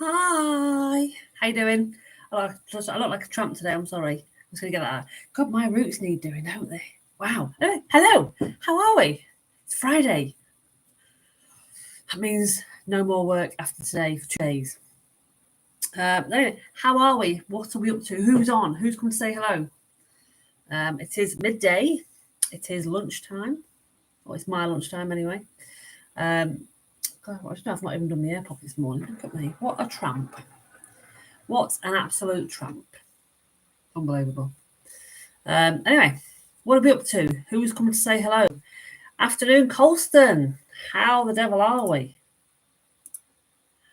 Hi. How you doing? I look like a tramp today. I'm sorry. I'm just going to get that out. God, my roots need doing, don't they? Wow. Hello. How are we? It's Friday. That means no more work after today for 2 days. Anyway, how are we? What are we up to? Who's on? Who's come to say hello? It is midday. It is lunchtime. Well, it's my lunchtime anyway. God, I've not even done the airport this morning. Look at me. What a tramp. What an absolute tramp. Unbelievable. Anyway, what are we up to? Who's coming to say hello? Afternoon, Colston. How the devil are we?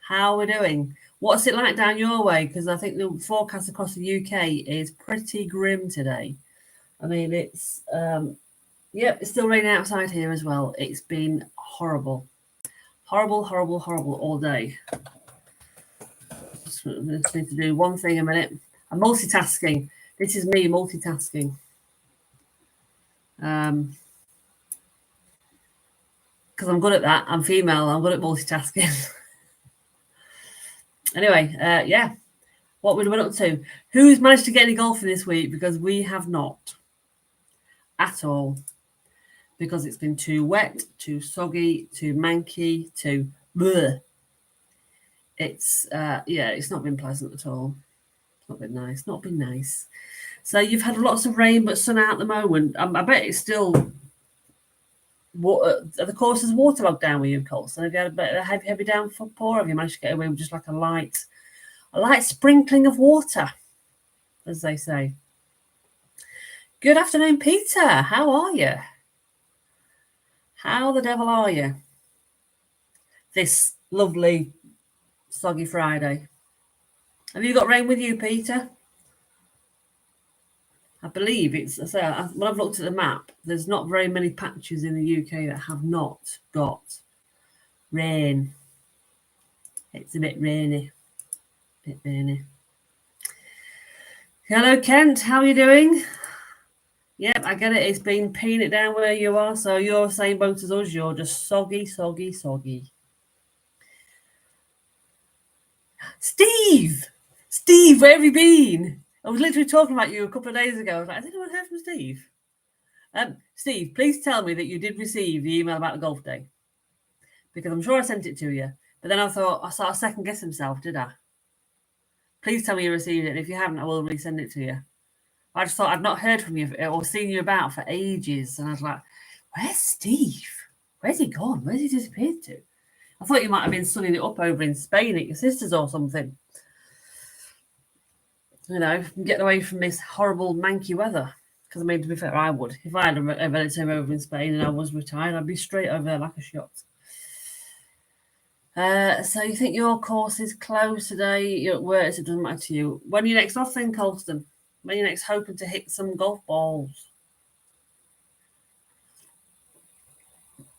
How are we doing? What's it like down your way? Because I think the forecast across the UK is pretty grim today. I mean, it's, it's still raining outside here as well. It's been horrible. Horrible all day. Just need to do one thing a minute. I'm multitasking. This is me multitasking. Because I'm good at that. I'm female. I'm good at multitasking. Anyway, what we've been up to. Who's managed to get any golfing this week? Because we have not at all. Because it's been too wet, too soggy, too manky, too bleh. It's not been pleasant at all. It's not been nice. So you've had lots of rain but sun out at the moment. I bet it's still water. Are the courses waterlogged down with you, Colson? Have you had a bit of a heavy downpour? Have you managed to get away with just like a light sprinkling of water, as they say? Good afternoon, Peter. How are you? How the devil are you? This lovely soggy Friday. Have you got rain with you, Peter? I believe when I've looked at the map, there's not very many patches in the UK that have not got rain. It's a bit rainy. Hello, Kent. How are you doing? Yep, I get it. It's been peeing it down where you are, so you're the same boat as us. You're just soggy. Steve, where have you been? I was literally talking about you a couple of days ago. I was like, has anyone heard from Steve? Steve, please tell me that you did receive the email about the golf day. Because I'm sure I sent it to you. But then I thought, I started second guess himself, did I? Please tell me you received it. And if you haven't, I will resend it to you. I just thought I'd not heard from you or seen you about for ages. And I was like, where's Steve? Where's he gone? Where's he disappeared to? I thought you might have been sunning it up over in Spain at your sister's or something. You know, getting away from this horrible manky weather. Because, I mean, to be fair, I would. If I had a relative over in Spain and I was retired, I'd be straight over there like a shot. So you think your course is closed today? You're at work, so it doesn't matter to you. When are you next off then, Colston? When are you next hoping to hit some golf balls?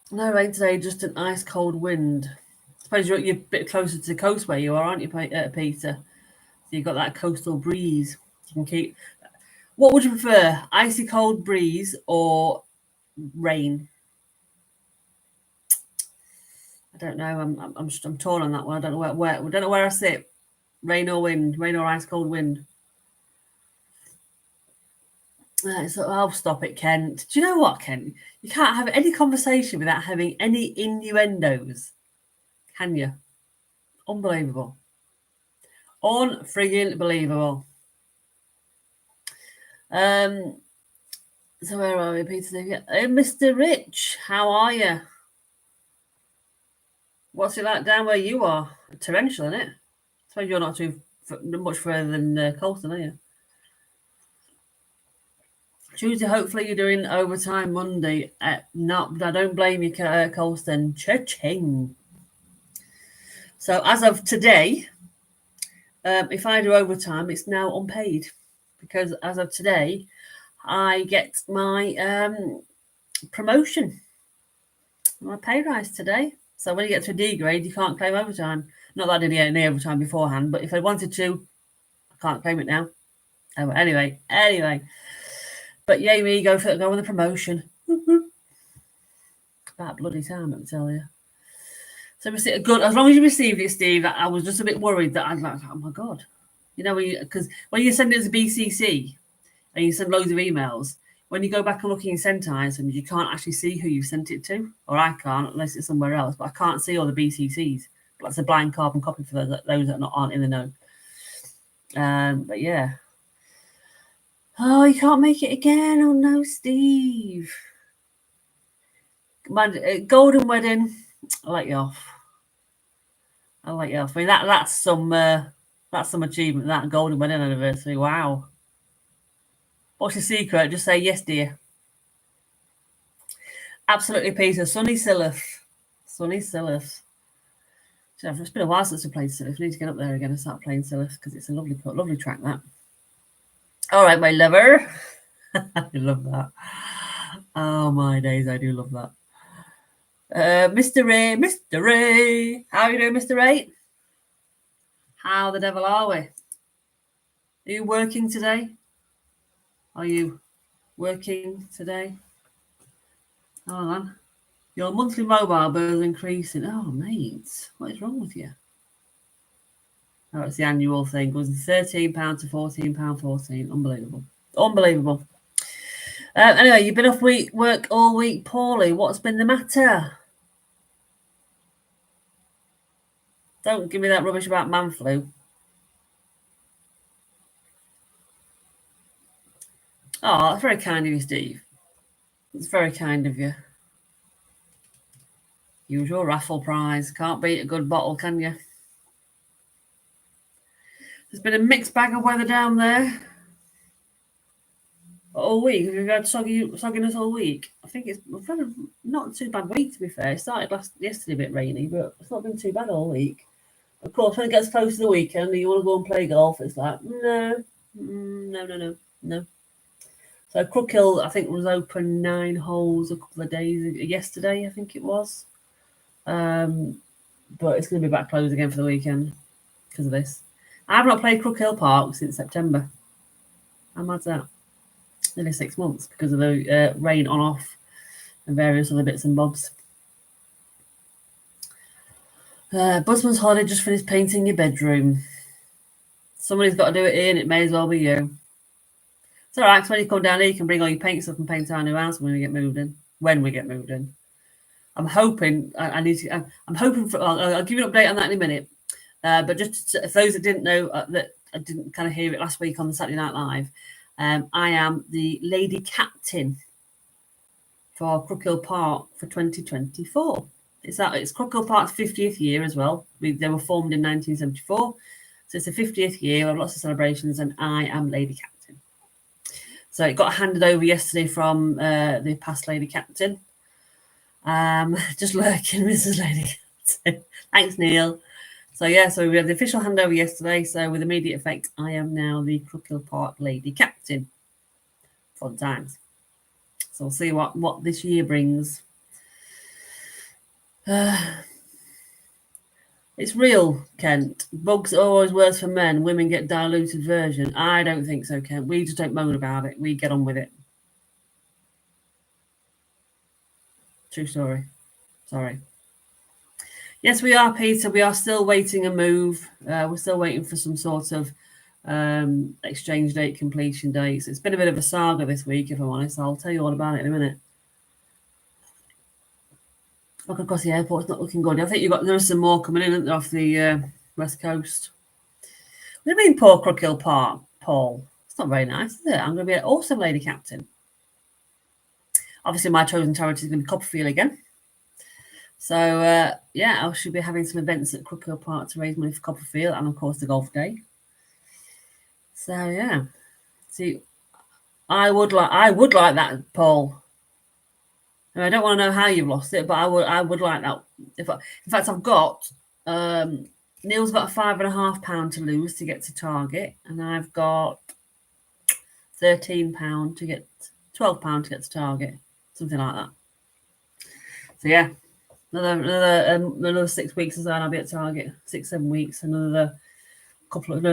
No rain today, just an ice cold wind. I suppose you're a bit closer to the coast where you are, aren't you, Peter? So you've got that coastal breeze. You can keep. What would you prefer, icy cold breeze or rain? I don't know. I'm torn on that one. I don't know where I sit. Rain or wind? Rain or ice cold wind? So I'll stop it, Kent. Do you know what, Kent? You can't have any conversation without having any innuendos, can you? Unbelievable. Unfriggin' believable. So where are we, Peter? Hey, Mr. Rich, how are you? What's it like down where you are? Torrential, isn't it? I suppose you're not too much further than Colston, are you? Tuesday, hopefully you're doing overtime Monday. No, I don't blame you, Colston. Cha-ching. So as of today, if I do overtime, it's now unpaid. Because as of today, I get my promotion, my pay rise today. So when you get to a D grade, you can't claim overtime. Not that I didn't get any overtime beforehand, but if I wanted to, I can't claim it now. Oh, anyway. But yay me, go on the promotion. About bloody time, let me tell you. So good. As long as you received it, Steve, I was just a bit worried that I'd like, oh my God. You know, because when you send it as a BCC and you send loads of emails, when you go back and look in your sent items, you can't actually see who you sent it to, or I can't unless it's somewhere else. But I can't see all the BCCs. That's a blind carbon copy for those that aren't in the know. But yeah. Oh, you can't make it again. Oh no, Steve. Golden wedding. I'll let you off. I mean, that's some achievement. That golden wedding anniversary. Wow. What's your secret? Just say yes, dear. Absolutely, Peter. Sunny Silith. It's been a while since I played Silith. I need to get up there again and start playing Silith because it's a lovely track, that. All right, my lover. I love that. Oh, my days. I do love that. Mr. Ray. How are you doing, Mr. Ray? How the devil are we? Are you working today? Are you working today? Hold on. Your monthly mobile bill is increasing. Oh, mate. What is wrong with you? Oh, it's the annual thing. It was £13 to £14.14. Unbelievable. Anyway, you've been off work all week poorly. What's been the matter? Don't give me that rubbish about man flu. Oh, that's very kind of you, Steve. It's very kind of you. Usual raffle prize. Can't beat a good bottle, can you? There's been a mixed bag of weather down there all week. Have you had sogginess all week? I think it's not too bad week, to be fair. It started yesterday a bit rainy, but it's not been too bad all week. Of course, when it gets close to the weekend and you want to go and play golf, it's like, no. So Crook Hill, I think, was open 9 holes a couple of days yesterday, I think it was. But it's going to be back closed again for the weekend because of this. I have not played Crook Hill Park since September. How mad's that? Nearly 6 months because of the rain on off and various other bits and bobs. Busman's holiday just finished painting your bedroom. Somebody's got to do it in. It may as well be you. It's all right. When you come down here, you can bring all your paint stuff and paint our new house when we get moved in. I'm hoping. I'm hoping for. I'll give you an update on that in a minute. But just for those that didn't know, that I didn't kind of hear it last week on the Saturday Night Live, I am the lady captain for Crook Hill Park for 2024. It's Crook Hill Park's 50th year as well. They were formed in 1974, so it's the 50th year. We have lots of celebrations, and I am lady captain. So it got handed over yesterday from the past lady captain. Just lurking, Mrs. Lady Captain. Thanks, Neil. So we had the official handover yesterday. So with immediate effect, I am now the Crook Hill Park lady captain. Fun times. So we'll see what this year brings. It's real, Kent. Bugs are always worse for men. Women get diluted version. I don't think so, Kent. We just don't moan about it. We get on with it. True story. Sorry. Yes, we are, Peter. We are still waiting a move. We're still waiting for some sort of exchange date, completion dates. It's been a bit of a saga this week, if I'm honest. I'll tell you all about it in a minute. Look across the airport, it's not looking good. I think there's some more coming in off the west coast. What do you mean, poor Crook Hill Park, Paul? It's not very nice, is it? I'm going to be an awesome lady captain. Obviously, my chosen charity is going to be Copperfield again. So, I should be having some events at Crook Hill Park to raise money for Copperfield and, of course, the golf day. So, yeah. See, I would like that, Paul. And I don't want to know how you've lost it, but I would like that. In fact, I've got Neil's got £5.5 to lose to get to target, and I've got £13 to get £12 to get to target, something like that. So yeah, another 6 weeks or so, and I'll be at target. 6-7 weeks, another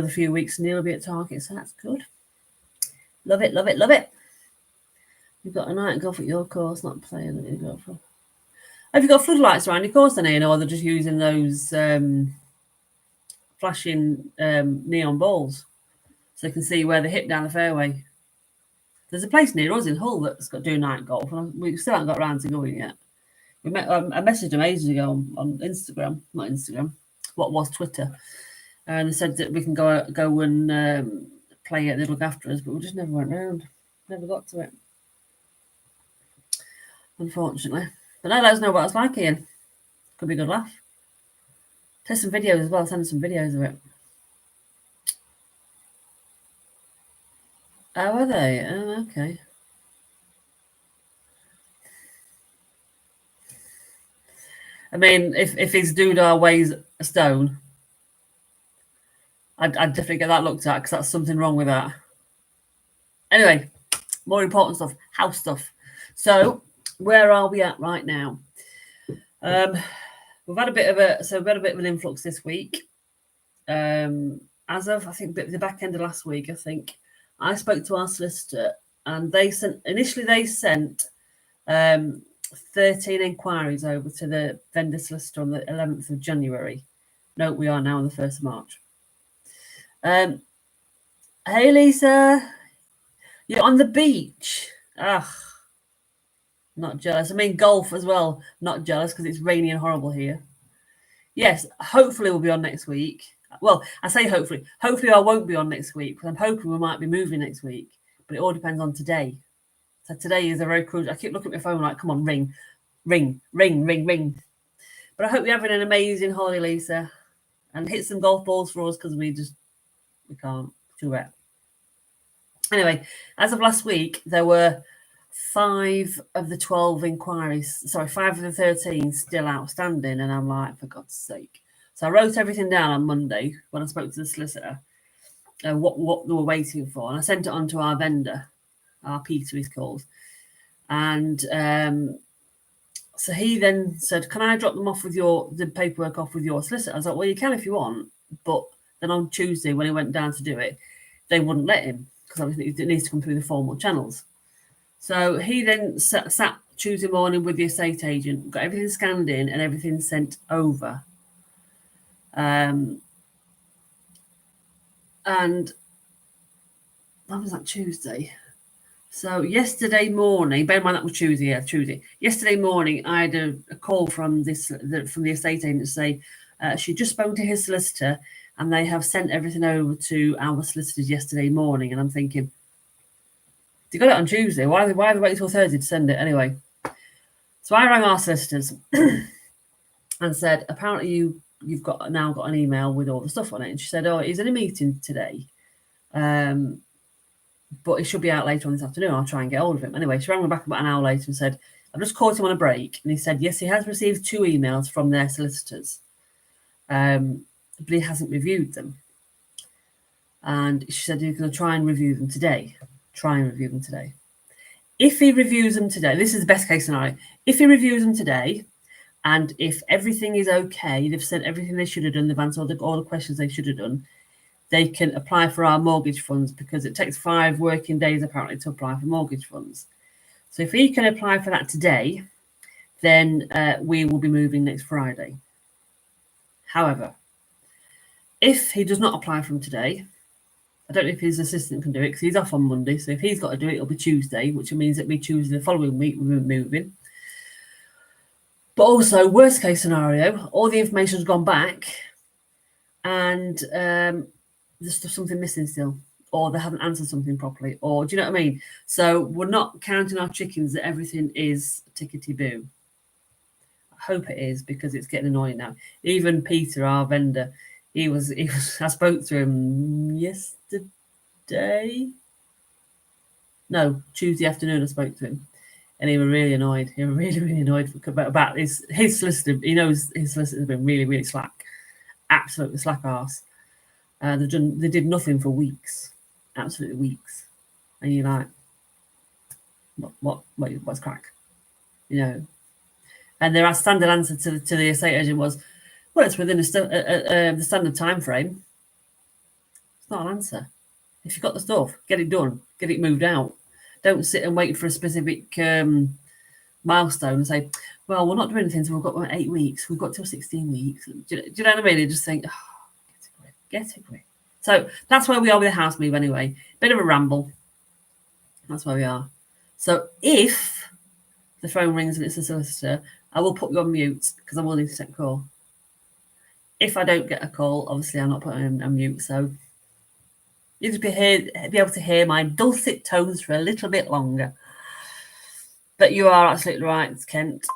few weeks, and Neil will be at target. So that's good. Love it, love it, love it. You've got a night golf at your course, not playing that you go for. Have you got floodlights around your course then, Ian, or they're just using those flashing neon balls so they can see where they hit down the fairway? There's a place near us in Hull that's got do night golf, and we still haven't got around to going yet. We met. I messaged them ages ago on Instagram, not Instagram, what was Twitter, and they said that we can go and play it. They'd look after us, but we just never went round. Never got to it, unfortunately. But now let us know what it's like, Ian. Could be a good laugh. Take some videos as well. Send us some videos of it. Oh, are they? Oh, okay. I mean, if his doodah weighs a stone, I'd definitely get that looked at because that's something wrong with that. Anyway, more important stuff, house stuff. So, where are we at right now? We've had a bit of an influx this week. As of I think the back end of last week, I think I spoke to our solicitor, and they sent 13 inquiries over to the vendor solicitor on the 11th of January. No, we are now on the 1st of March. Hey, Lisa, you're on the beach. Ugh, not jealous. I mean, golf as well. Not jealous because it's rainy and horrible here. Yes, hopefully we'll be on next week. Well, I say hopefully. Hopefully I won't be on next week because I'm hoping we might be moving next week. But it all depends on today. So today is a very crucial. I keep looking at my phone like, come on, ring, ring, ring, ring, ring. But I hope you're having an amazing holiday, Lisa, and hit some golf balls for us because we can't. Too wet. Anyway, as of last week, there were 5 of the 12 inquiries. Sorry, 5 of the 13 still outstanding, and I'm like, for God's sake. So I wrote everything down on Monday when I spoke to the solicitor, what they were waiting for, and I sent it on to our vendor. Our Peter he's called, and so he then said, "Can I drop them off with the paperwork off with your solicitor?" I was like, "Well, you can if you want," but then on Tuesday when he went down to do it, they wouldn't let him because obviously it needs to come through the formal channels. So he then sat Tuesday morning with the estate agent, got everything scanned in and everything sent over. And that was that Tuesday. So yesterday morning, bear in mind that was Tuesday, yeah, Tuesday. Yesterday morning, I had a call from the estate agent to say she just spoke to his solicitor and they have sent everything over to our solicitors yesterday morning. And I'm thinking, they got it on Tuesday. Why are they waiting till Thursday to send it anyway? So I rang our solicitors and said, apparently you've now got an email with all the stuff on it. And she said, oh, he's in a meeting today. But it should be out later on this afternoon. I'll try and get hold of him. Anyway, she rang me back about an hour later and said, I've just caught him on a break. And he said, yes, he has received 2 emails from their solicitors, but he hasn't reviewed them. And she said he's going to try and review them today. If he reviews them today, this is the best case scenario. If he reviews them today, and if everything is okay, they've sent everything they should have done, they've answered all the questions they should have done, they can apply for our mortgage funds because it takes 5 working days apparently to apply for mortgage funds. So if he can apply for that today, then we will be moving next Friday. However, if he does not apply from today, I don't know if his assistant can do it because he's off on Monday. So if he's got to do it, it'll be Tuesday, which means it'll be Tuesday the following week we'll be moving. But also, worst case scenario, all the information's gone back and there's something missing still, or they haven't answered something properly, or do you know what I mean? So we're not counting our chickens that everything is tickety-boo. I hope it is because it's getting annoying now. Even Peter, our vendor, he was. I spoke to him yesterday. No, Tuesday afternoon. I spoke to him, and he was really annoyed. He was really, really annoyed about his solicitor. He knows his solicitor's been really, really slack, absolutely slack arse. They did nothing for weeks, absolutely weeks, and you're like, what's crack, you know? And their standard answer to the estate agent was, well, it's within the standard time frame. It's not an answer. If you've got the stuff, get it done, get it moved out. Don't sit and wait for a specific milestone and say, well, we're not doing anything until we've got 8 weeks. We've got till 16 weeks. Do you know what I mean? You just think, oh, get a grip. So that's where we are with the house move anyway. Bit of a ramble. That's where we are. So if the phone rings and it's a solicitor, I will put you on mute because I will need to take a call. If I don't get a call, obviously I'm not putting on mute. So you'll just be able to hear my dulcet tones for a little bit longer. But you are absolutely right, Kent.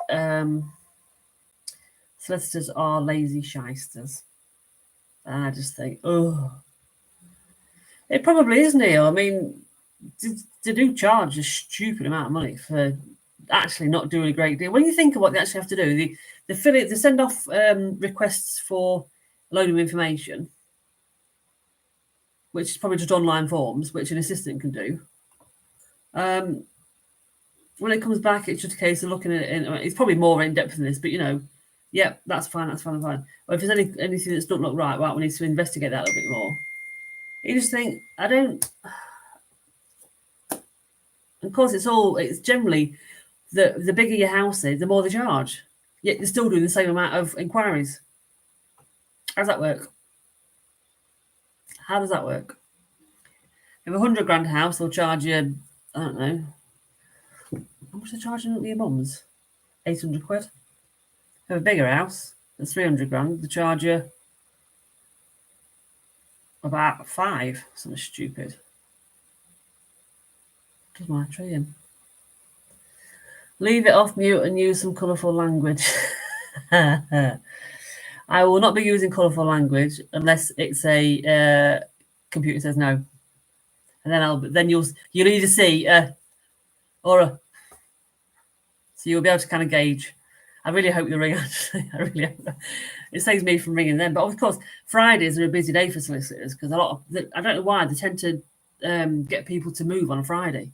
Solicitors are lazy shysters. And I just think, oh, it probably is, Neil. I mean, they do charge a stupid amount of money for actually not doing a great deal. When you think of what they actually have to do, they send off requests for a load of information, which is probably just online forms, which an assistant can do. When it comes back, it's just a case of looking at it. It's probably more in depth than this, but yeah, that's fine. Or if there's anything that's not look right, well, we need to investigate that a little bit more. You just think, I don't. Of course, it's generally the bigger your house is, the more they charge. Yet they're still doing the same amount of inquiries. How does that work? How does that work? If $100,000 house, they'll charge you, I don't know, how much are they charging your mums? 800 quid. If a bigger house, that's 300,000, they charge you about 5. Something stupid. Does my tree in? Leave it off mute and use some colourful language. I will not be using colourful language unless it's a computer says no, and then you'll either see or a. So you'll be able to kind of gauge. I really hope they ring. Actually, I really hope that. It saves me from ringing them. But of course, Fridays are a busy day for solicitors because I don't know why they tend to get people to move on a Friday.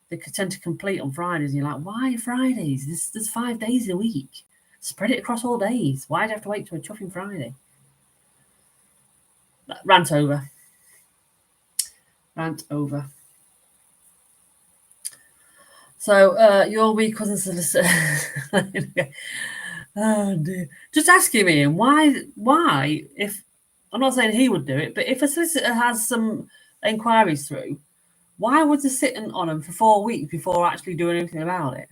They tend to complete on Fridays, and you're like, why Fridays? There's 5 days a week. Spread it across all days. Why do you have to wait till a chuffing Friday? Rant over. So your wee cousin solicitor. Oh dear. Just asking Ian, why, if I'm not saying he would do it, but if a solicitor has some inquiries through, why would they sit on them for 4 weeks before actually doing anything about it?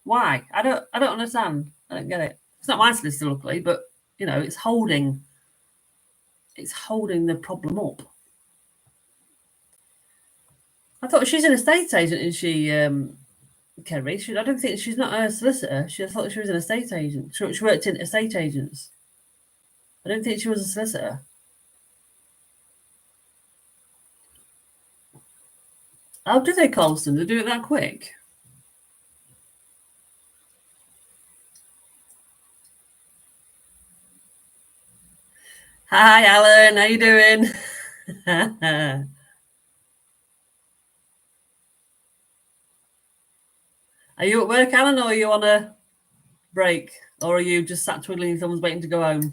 Why? I don't understand. I don't get it. It's not my solicitor, luckily, but it's holding the problem up. I thought she's an estate agent, is she, Kerry? I don't think she's not a solicitor. I thought she was an estate agent. She worked in estate agents. I don't think she was a solicitor. How do they call them? They do it that quick? Hi, Alan. How you doing? Are you at work, Alan, or are you on a break? Or are you just sat twiddling your thumbs waiting to go home?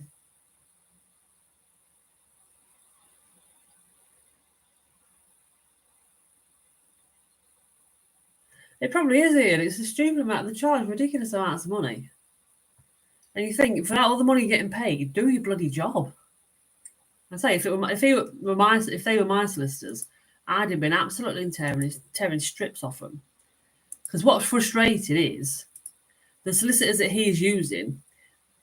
It probably is, Ian. It's a stupid amount. They charge ridiculous amounts of money. And you think, for all the money you're getting paid, do your bloody job. I say, if they were my solicitors, I'd have been absolutely tearing strips off them. Because what's frustrating is the solicitors that he's using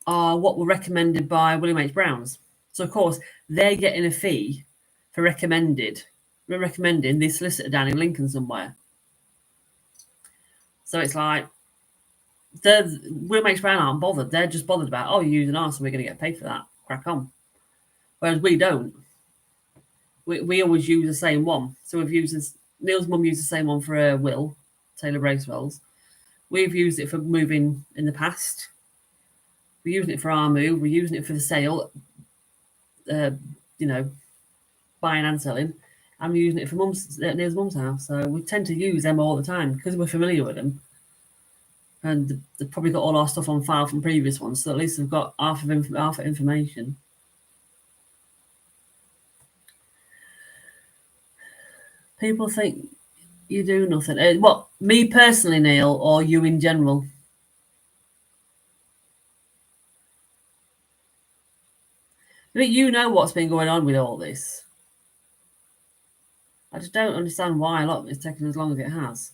are what were recommended by William H. Brown's. So of course they're getting a fee for recommending the solicitor down in Lincoln somewhere. So it's like William H. Brown aren't bothered. They're just bothered about, you're using ours, so we're going to get paid for that. Crack on. Whereas we don't. We always use the same one. So Neil's mum used the same one for her will, Taylor Bracewell's. We've used it for moving in the past. We're using it for our move. We're using it for the sale, buying and selling. I'm using it for Neil's mum's house. So we tend to use them all the time because we're familiar with them. And they've probably got all our stuff on file from previous ones. So at least they've got half of information. People think you do nothing. What, me personally, Neil, or you in general? But you know what's been going on with all this. I just don't understand why a lot of it's taken as long as it has.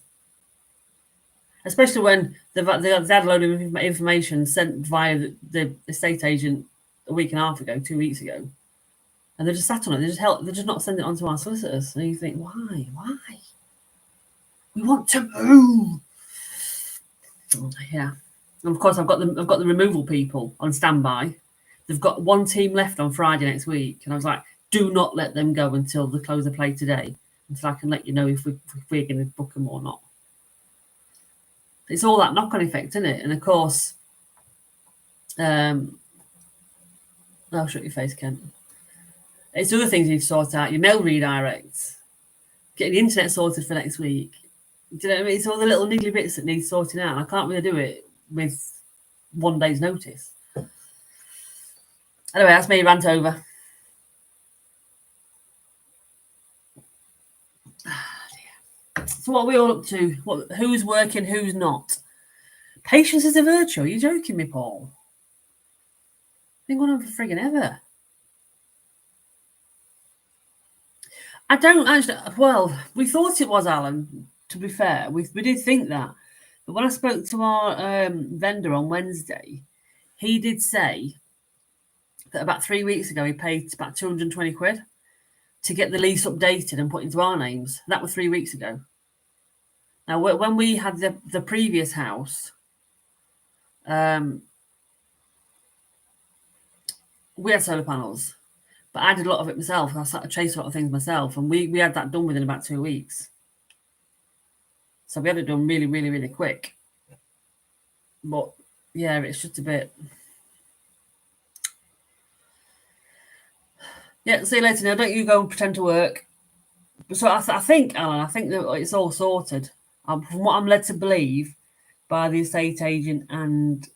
Especially when they've had a load of information sent via the estate agent a week and a half ago, 2 weeks ago. And they're just sat on it. They're just not sending it on to our solicitors. And you think, why? Why? We want to move. Yeah. And of course, I've got the removal people on standby. They've got one team left on Friday next week, and I was like, do not let them go until the close of play today, until I can let you know if we're going to book them or not. It's all that knock-on effect, isn't it? And of course, oh, shut your face, Kent. It's other things you need to sort out. Your mail redirects, getting the internet sorted for next week. Do you know what I mean? It's all the little niggly bits that need sorting out. I can't really do it with 1 day's notice. Anyway, that's me rant over. So what are we all up to? Who's working, who's not? Patience is a virtue. Are you joking me, Paul? Been going on for friggin' ever. I don't actually. Well, we thought it was Alan. To be fair, we did think that, but when I spoke to our vendor on Wednesday, he did say that about 3 weeks ago he paid about 220 quid to get the lease updated and put into our names. That was 3 weeks ago. Now, when we had the previous house, we had solar panels, but I did a lot of it myself. I chased a lot of things myself, and we had that done within about 2 weeks. So we had it done really, really, really quick. But yeah, it's just a bit. Yeah, see you later now. Don't you go and pretend to work. So I think, Alan, that it's all sorted. From what I'm led to believe by the estate agent and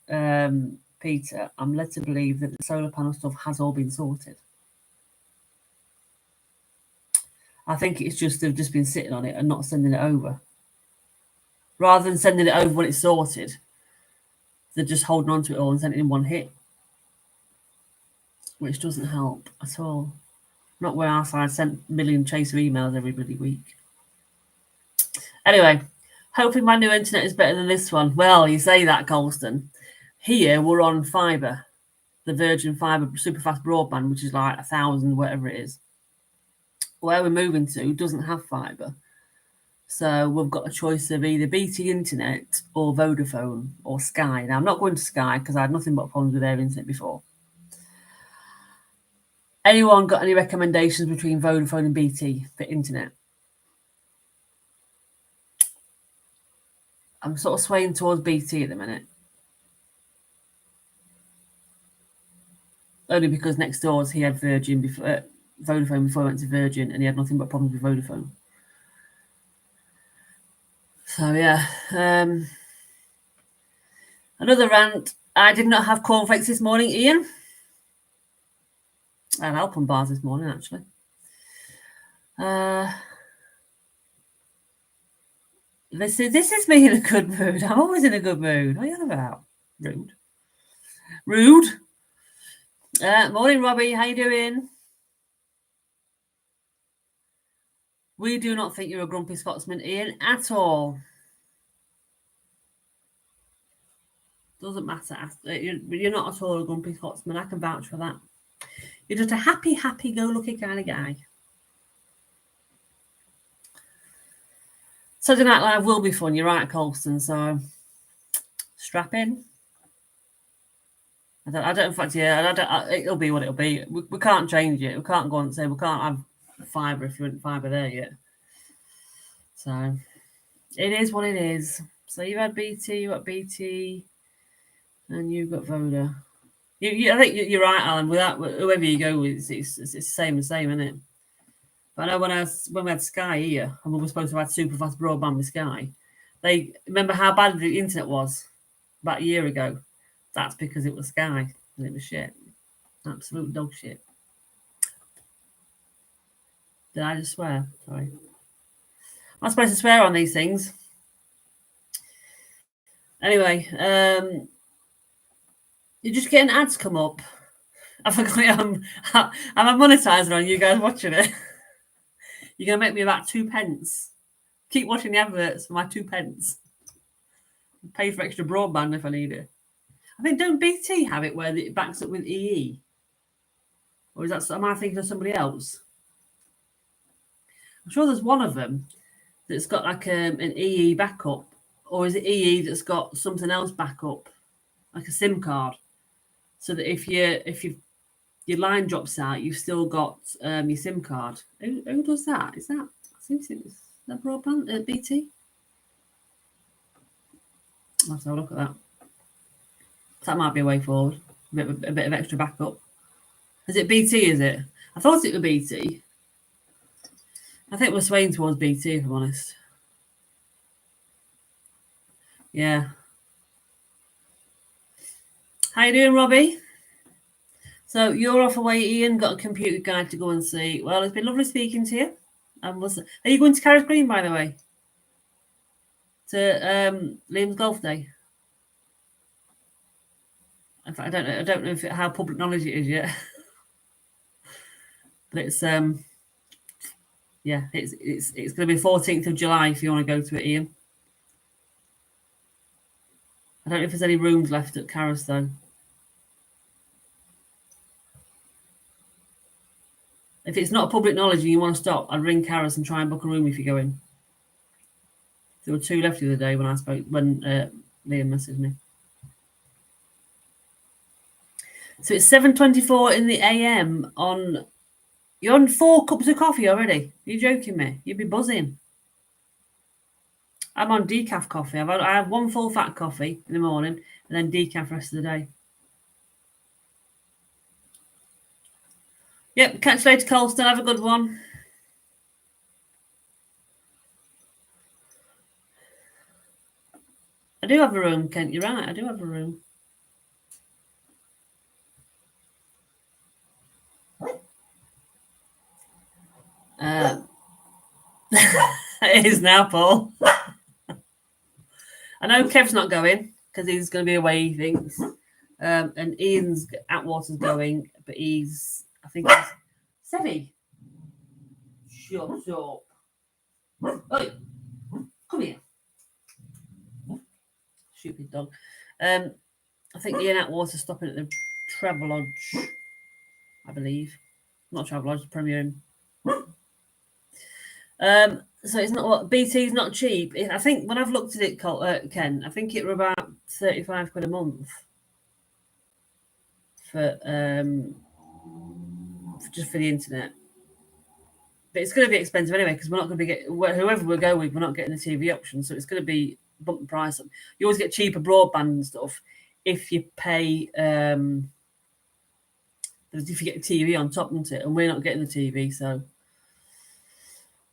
Peter, I'm led to believe that the solar panel stuff has all been sorted. I think it's just they've just been sitting on it and not sending it over. Rather than sending it over when it's sorted, they're just holding on to it all and sending it in one hit, which doesn't help at all. Not where our side sent a million chaser emails every bloody week. Anyway, hopefully my new internet is better than this one. Well, you say that, Colston. Here we're on fibre, the Virgin Fibre superfast broadband, which is like 1,000, whatever it is. Where we're moving to doesn't have fibre. So we've got a choice of either BT Internet or Vodafone or Sky. Now, I'm not going to Sky because I had nothing but problems with their internet before. Anyone got any recommendations between Vodafone and BT for internet? I'm sort of swaying towards BT at the minute. Only because next doors he had Vodafone before he went to Virgin, and he had nothing but problems with Vodafone. So yeah, another rant. I did not have cornflakes this morning, Ian. I had Alpen bars this morning, actually. This is me in a good mood. I'm always in a good mood. What are you on about? Rude. Morning, Robbie. How you doing? We do not think you're a grumpy Scotsman, Ian, at all. Doesn't matter. You're not at all a grumpy Scotsman. I can vouch for that. You're just a happy-go-lucky kind of guy. Saturday Night Live will be fun. You're right, Colston. So strap in. I don't. In fact, yeah. It'll be what it'll be. We can't change it. We can't go on and say we can't have fibre if you ain't fibre there yet. So it is what it is. So you had BT, you got BT, and you got Voda. I think you're right, Alan. Whoever you go with, it's the same, isn't it? But I know when we had Sky here, and we were supposed to have super fast broadband with Sky, they remember how bad the internet was about a year ago. That's because it was Sky and it was shit, absolute dog shit. Did I just swear? Sorry. I'm supposed to swear on these things. Anyway, you're just getting ads come up. I forgot I'm monetizing on you guys watching it. You're going to make me about 2p. Keep watching the adverts for my 2p. Pay for extra broadband if I need it. I think, don't BT have it where it backs up with EE? Or is that, am I thinking of somebody else? I'm sure there's one of them that's got like an EE backup. Or is it EE that's got something else backup? Like a SIM card. So that if your line drops out, you've still got your SIM card. Who does that? Is that broadband? BT? I'll have to have a look at that. That might be a way forward. A bit of extra backup. Is it BT, is it? I thought it was BT. I think we're swaying towards BT, if I'm honest. Yeah. How you doing, Robbie? So you're off away, Ian. Got a computer guide to go and see. Well, it's been lovely speaking to you. Are you going to Carrick Green, by the way? To Liam's golf day? In fact, I don't know how public knowledge it is yet. But it's yeah, it's going to be 14th of July if you want to go to it, Ian. I don't know if there's any rooms left at Carras though. If it's not public knowledge and you want to stop, I'd ring Carras and try and book a room if you go in. There were 2 left the other day when Liam messaged me. So it's 7:24 in the AM on. You're on 4 cups of coffee already. Are you joking me? You'd be buzzing. I'm on decaf coffee. I have 1 full fat coffee in the morning and then decaf the rest of the day. Yep, catch you later, Colston. Have a good one. I do have a room, Kent. You're right. I do have a room. It is now, Paul. I know Kev's not going because he's going to be away, he thinks. And Ian's Atwater's going, but I think he's Sevi. Shut up. Oi, come here. Stupid dog. I think Ian Atwater's stopping at the Travelodge, I believe. Not Travelodge, Premier Inn. So it's not what BT's not cheap. I think when I've looked at it, Ken, I think it were about 35 quid a month for just for the internet. But it's going to be expensive anyway because we're not going to be whoever we go with, we're not getting the TV option, so it's going to be bump the price up. You always get cheaper broadband and stuff if you pay. If you get the TV on top, isn't it? And we're not getting the TV, so.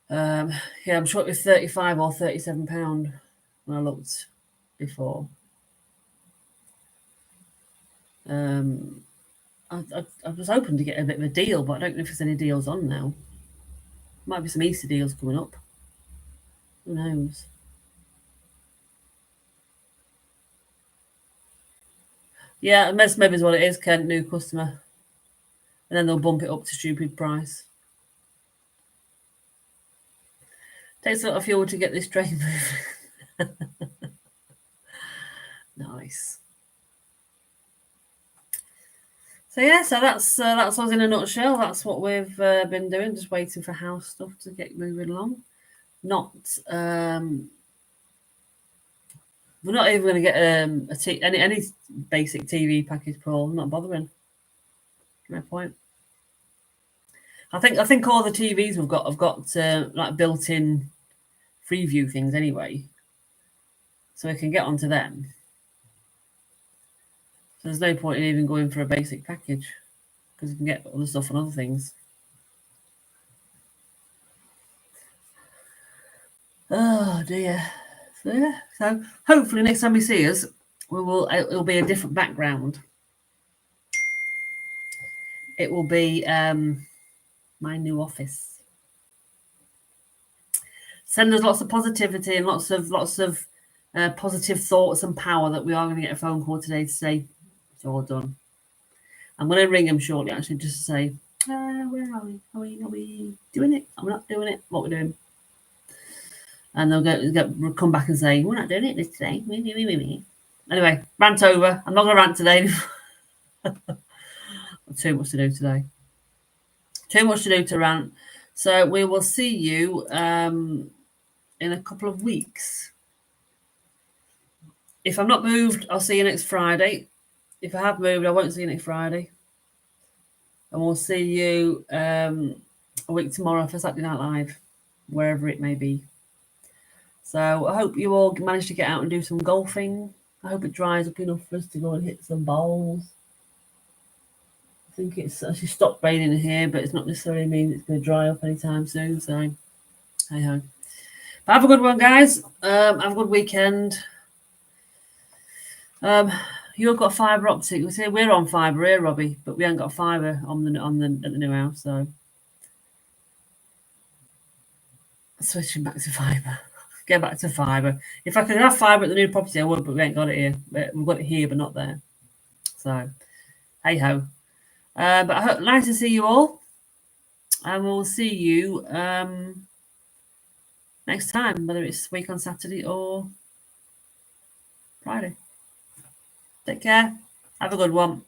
Yeah, I'm sure it was £35 or £37 when I looked before. I was hoping to get a bit of a deal, but I don't know if there's any deals on now. Might be some Easter deals coming up. Who knows? Yeah, that's maybe what it is, Kent, new customer. And then they'll bump it up to stupid price. Takes a lot of fuel to get this train moving. Nice. So yeah, so that's us in a nutshell. That's what we've been doing, just waiting for house stuff to get moving along. We're not even going to get any basic TV package, Paul. I'm not bothering. No point. I think all the TVs we've got have got like built-in Freeview things anyway, so we can get onto them. So there's no point in even going for a basic package because you can get other stuff on other things. Oh dear. So yeah. So hopefully next time we see us, it'll be a different background. It will be my new office. Send us lots of positivity and lots of positive thoughts and power that we are going to get a phone call today to say it's all done. I'm going to ring them shortly, actually, just to say, where are we? Are we doing it? Are we not doing it? What we're doing? And they'll come back and say, we're not doing it this today. Anyway, rant over. I'm not going to rant today. Too much to do today. Too much to do to rant. So we will see you in a couple of weeks. If I'm not moved, I'll see you next Friday. If I have moved, I won't see you next Friday. And we'll see you a week tomorrow for Saturday Night Live, wherever it may be. So I hope you all manage to get out and do some golfing. I hope it dries up enough for us to go and hit some balls. I think it's actually stopped raining here, but it's not necessarily mean it's going to dry up anytime soon. So, hey ho. But have a good one, guys. Have a good weekend. You've got fibre optic. We're on fibre here, Robbie, but we haven't got fibre at the new house. So switching back to fibre. Get back to fibre. If I could have fibre at the new property, I would, but we ain't got it here. We've got it here, but not there. So, hey ho. But I hope nice to see you all, and we'll see you next time, whether it's week on Saturday or Friday. Take care. Have a good one.